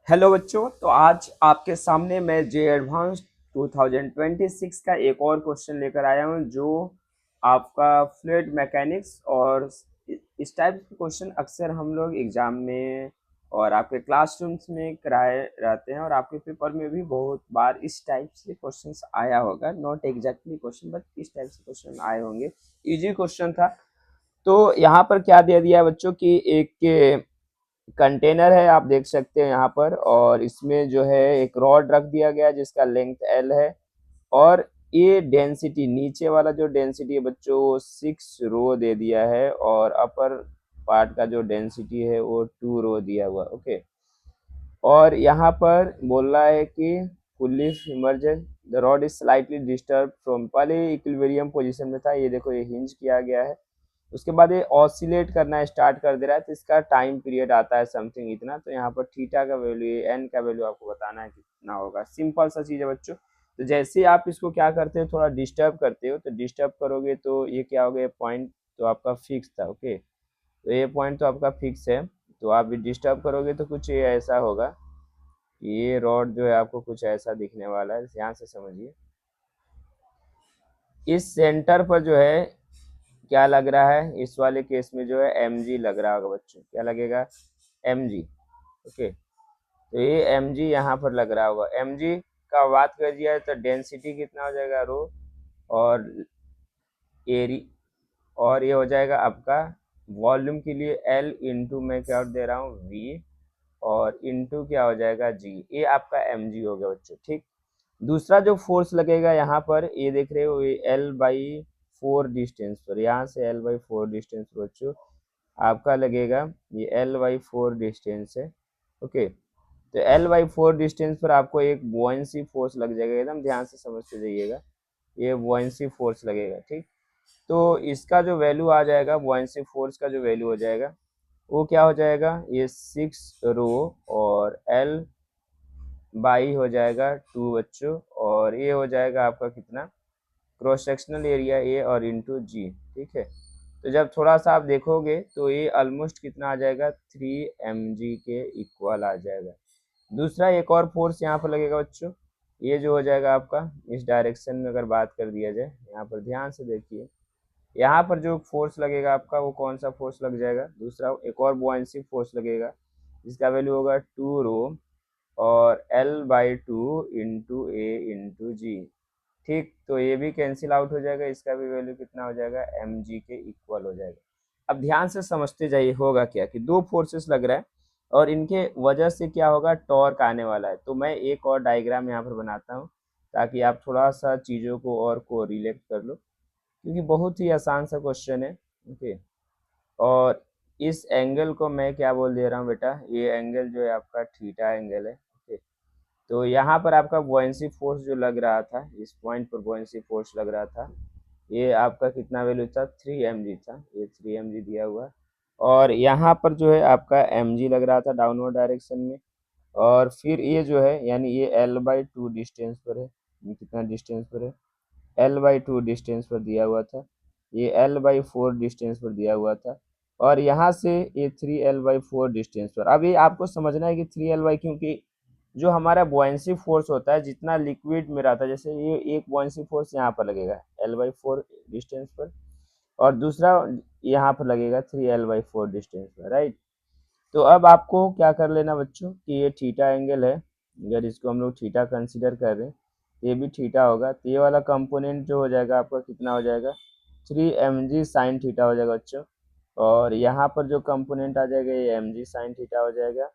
Hello बच्चों, तो आज आपके सामने मैं जे एडवांस 2026 का एक और क्वेश्चन लेकर आया हूं जो आपका फ्लूइड मैकेनिक्स और इस टाइप के क्वेश्चन अक्सर हम लोग एग्जाम में और आपके क्लासरूम्स में कराए रहते हैं और आपके पेपर में भी बहुत बार इस टाइप से क्वेश्चंस आया होगा। नॉट एग्जैक्टली क्वेश्चन बट इस टाइप से क्वेश्चन आए होंगे। इजी क्वेश्चन था। तो यहाँ पर क्या दे दिया है बच्चों की एक कंटेनर है, आप देख सकते हैं यहाँ पर, और इसमें जो है एक रॉड रख दिया गया है जिसका लेंथ एल है। और ये डेंसिटी, नीचे वाला जो डेंसिटी है बच्चों वो 6 रो दे दिया है और अपर पार्ट का जो डेंसिटी है वो 2 रो दिया हुआ। ओके, और यहाँ पर बोल रहा है कि fully emergent the rod is slightly disturb from, पहले इक्विलिब्रियम पोजीशन में था, ये देखो ये हिंज किया गया है। उसके बाद ये ऑसिलेट करना स्टार्ट कर दे रहा है, तो इसका टाइम पीरियड आता है समथिंग इतना। तो यहाँ पर थीटा का वैल्यू, एन का वैल्यू आपको बताना है कितना होगा। सिंपल सा चीज़ है बच्चों। तो जैसे ही आप इसको क्या करते हो, थोड़ा डिस्टर्ब करते हो, तो डिस्टर्ब करोगे तो ये क्या हो गया, पॉइंट तो आपका फिक्स था। ओके, तो ये पॉइंट तो आपका फिक्स है। तो आप डिस्टर्ब करोगे तो कुछ ये ऐसा होगा कि ये रॉड जो है आपको कुछ ऐसा दिखने वाला है। ध्यान से समझिए, इस सेंटर पर जो है क्या लग रहा है, इस वाले केस में जो है एम जी लग रहा होगा बच्चों। क्या लगेगा, एम जी। ओके, तो ये एम जी यहाँ पर लग रहा होगा। एम जी का बात कर दिया तो डेंसिटी कितना हो जाएगा, रो, और एरी, और ये हो जाएगा आपका वॉल्यूम के लिए एल इंटू मैं क्या दे रहा हूँ वी, और इंटू क्या हो जाएगा जी। ये आपका एम जी हो गया बच्चों। ठीक, दूसरा जो फोर्स लगेगा यहाँ पर, ये देख रहे हो, ये L/4 डिस्टेंस पर, यहाँ से L/4 डिस्टेंस पर बच्चों आपका लगेगा, ये L/4 डिस्टेंस है। ओके, तो L/4 डिस्टेंस पर आपको एक बुओयेंसी फोर्स लग जाएगा। एकदम ध्यान से समझते जाइएगा, ये बुओयेंसी फोर्स लगेगा। ठीक, तो इसका जो वैल्यू आ जाएगा, बुओयेंसी फोर्स का जो वैल्यू हो जाएगा वो क्या हो जाएगा, ये 6 रो और L बाई हो जाएगा 2 बच्चों, और ये हो जाएगा आपका कितना, क्रॉस सेक्शनल एरिया ए और इंटू जी। ठीक है, तो जब थोड़ा सा आप देखोगे तो ये ऑलमोस्ट कितना आ जाएगा, 3 mg के इक्वल आ जाएगा। दूसरा एक और फोर्स यहाँ पर लगेगा बच्चों, ये जो हो जाएगा आपका इस डायरेक्शन में, अगर बात कर दिया जाए यहाँ पर ध्यान से देखिए, यहाँ पर जो फोर्स लगेगा आपका वो कौन सा फोर्स लग जाएगा, दूसरा एक और बुआंसी फोर्स लगेगा जिसका वैल्यू होगा 2 रो और L/2 इंटू ए इंटू जी। ठीक, तो ये भी कैंसिल आउट हो जाएगा, इसका भी वैल्यू कितना हो जाएगा, एम जी के इक्वल हो जाएगा। अब ध्यान से समझते जाइए, होगा क्या कि दो फोर्सेस लग रहा है और इनके वजह से क्या होगा, टॉर्क आने वाला है। तो मैं एक और डायग्राम यहाँ पर बनाता हूँ ताकि आप थोड़ा सा चीज़ों को और को रिलेट कर लो, क्योंकि बहुत ही आसान सा क्वेश्चन है। ओके, और इस एंगल को मैं क्या बोल दे रहा हूँ बेटा, ये एंगल जो है आपका थीटा एंगल है। ओके, तो यहाँ पर आपका बुओयेंसी फोर्स जो लग रहा था, इस पॉइंट पर बुओयेंसी फोर्स लग रहा था, ये आपका कितना वैल्यू था, 3 mg था, ये 3 mg दिया हुआ। और यहाँ पर जो है आपका mg लग रहा था डाउनवर्ड डायरेक्शन में, और फिर ये जो है यानी ये L/2 डिस्टेंस पर है। ये कितना डिस्टेंस पर है, L/2 डिस्टेंस पर दिया हुआ था, ये L/4 डिस्टेंस पर दिया हुआ था, और यहाँ से ये 3L/4 डिस्टेंस पर। अब ये आपको समझना है कि 3L, क्योंकि जो हमारा बुआंसी फोर्स होता है जितना लिक्विड में रहता है, जैसे ये एक बुआंसी फोर्स यहाँ पर लगेगा L/4 डिस्टेंस पर, और दूसरा यहाँ पर लगेगा 3L/4 डिस्टेंस पर, राइट। तो अब आपको क्या कर लेना बच्चों कि ये थीटा एंगल है, अगर इसको हम लोग थीटा कंसीडर कर रहे हैं तो ये भी थीटा होगा। तो ये वाला कंपोनेंट जो हो जाएगा आपका कितना हो जाएगा, 3 mg साइन थीटा हो जाएगा बच्चों, और यहाँ पर जो कंपोनेंट आ जाएगा ये mg साइन थीटा हो जाएगा,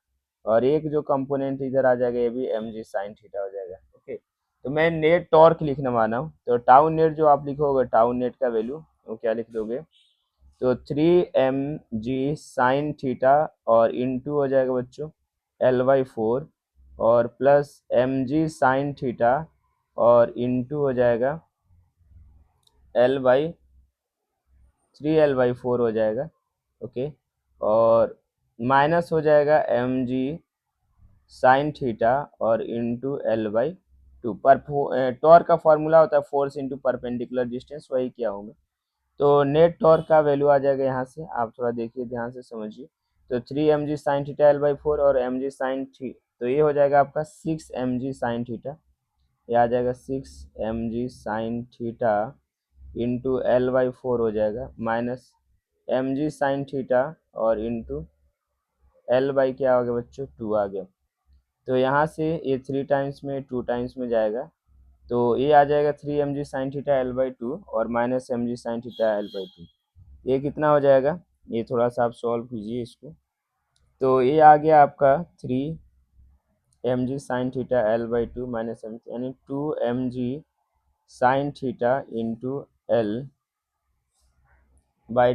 और एक जो कंपोनेंट इधर आ जाएगा ये भी mg साइन थीटा हो जाएगा। ओके, तो मैं नेट टॉर्क लिखने वाला हूँ, तो टाउ नेट जो आप लिखोगे, टाउ नेट का वैल्यू वो क्या लिख दोगे, तो 3 mg साइन थीटा और इंटू हो जाएगा बच्चों L/4, और प्लस mg साइन थीटा और इंटू हो जाएगा L/3L/4 हो जाएगा। ओके, और माइनस हो जाएगा mg साइन थीटा और इंटू L/2 पर। टॉर्क का फॉर्मूला होता है फोर्स इंटू परपेंडिकुलर डिस्टेंस, वही किया हूँ मैं। तो नेट टॉर्क का वैल्यू आ जाएगा यहाँ से, आप थोड़ा देखिए ध्यान से समझिए। तो 3 mg साइन थीटा L/4 और mg साइन तो ये हो जाएगा आपका 6 mg साइन थीटा, ये आ जाएगा 6 mg sine theta into L/4 हो जाएगा, माइनस mg साइन थीटा और इंटू L/ क्या हो गया बच्चों 2 आ गया। तो यहाँ से ये 3 टाइम्स में 2 टाइम्स में जाएगा, तो ये आ जाएगा 3 mg साइन थीटा L/2 और minus mg sine theta L/2। ये कितना हो जाएगा, ये थोड़ा सा आप सॉल्व कीजिए इसको। तो ये आ गया आपका 3 mg sine theta L/2 minus mg यानी 2 mg sine theta into L/2।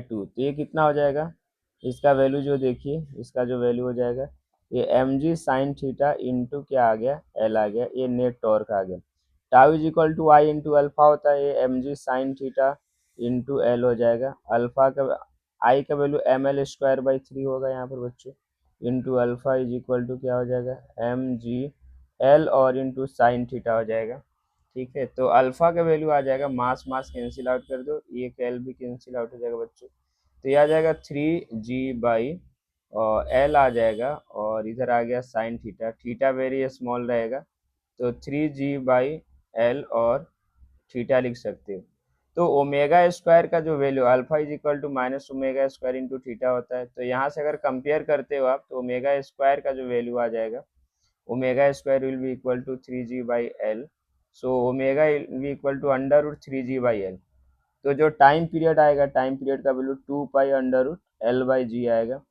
तो ये कितना हो जाएगा, इसका वैल्यू जो देखिए, इसका जो वैल्यू हो जाएगा ये mg साइन थीटा इंटू क्या आ गया L आ गया, ये नेट टॉर्क आ गया। Tau is equal to I into alpha होता है, ये mg sine theta into L हो जाएगा। अल्फा का आई का वैल्यू ml²/3 होगा यहाँ पर बच्चों, into alpha is equal to क्या हो जाएगा mg L और इंटू साइन थीटा हो जाएगा। ठीक है, तो अल्फा का वैल्यू आ जाएगा, मास मास कैंसिल आउट कर दो, ये L भी कैंसिल आउट हो जाएगा बच्चों। तो ये आ जाएगा 3g और L आ जाएगा, और इधर आ गया sine theta, theta very small रहेगा, तो 3g/L और थीटा लिख सकते हो। तो ओमेगा स्क्वायर का जो value alpha is equal to minus omega square into theta होता है, तो यहाँ से अगर कंपेयर करते हो आप, तो ओमेगा स्क्वायर का जो वैल्यू आ जाएगा, omega square will be equal to 3g/L, so omega will be equal to under root 3g/L। तो जो टाइम पीरियड आएगा, टाइम पीरियड का value 2 pi under root L/g आएगा,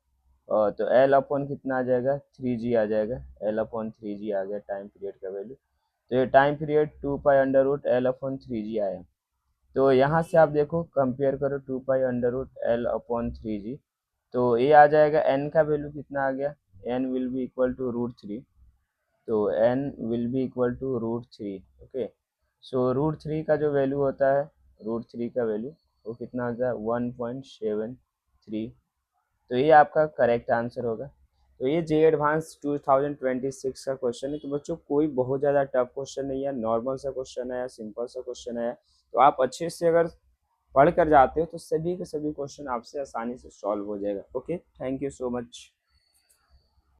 और तो L अपॉन कितना आ जाएगा 3g आ जाएगा, L अपॉन 3g आ गया टाइम पीरियड का वैल्यू। तो ये time period 2 pi under root L upon 3g आया। तो यहाँ से आप देखो कंपेयर करो 2 pi under root L upon 3g, तो ये आ जाएगा n का वैल्यू कितना आ गया, n will be equal to root 3, तो n will be equal to root 3। Okay, so root 3 का जो वैल्यू होता है, रूट 3 का वैल्यू वो कितना आता है 1.73। तो ये आपका करेक्ट आंसर होगा। तो ये जे एडवांस 2026 का क्वेश्चन है। तो बच्चों कोई बहुत ज़्यादा टफ क्वेश्चन नहीं है, नॉर्मल सा क्वेश्चन है, सिंपल सा क्वेश्चन है। तो आप अच्छे से अगर पढ़ कर जाते हो तो सभी के सभी क्वेश्चन आपसे आसानी से सॉल्व हो जाएगा। Okay, thank you so much.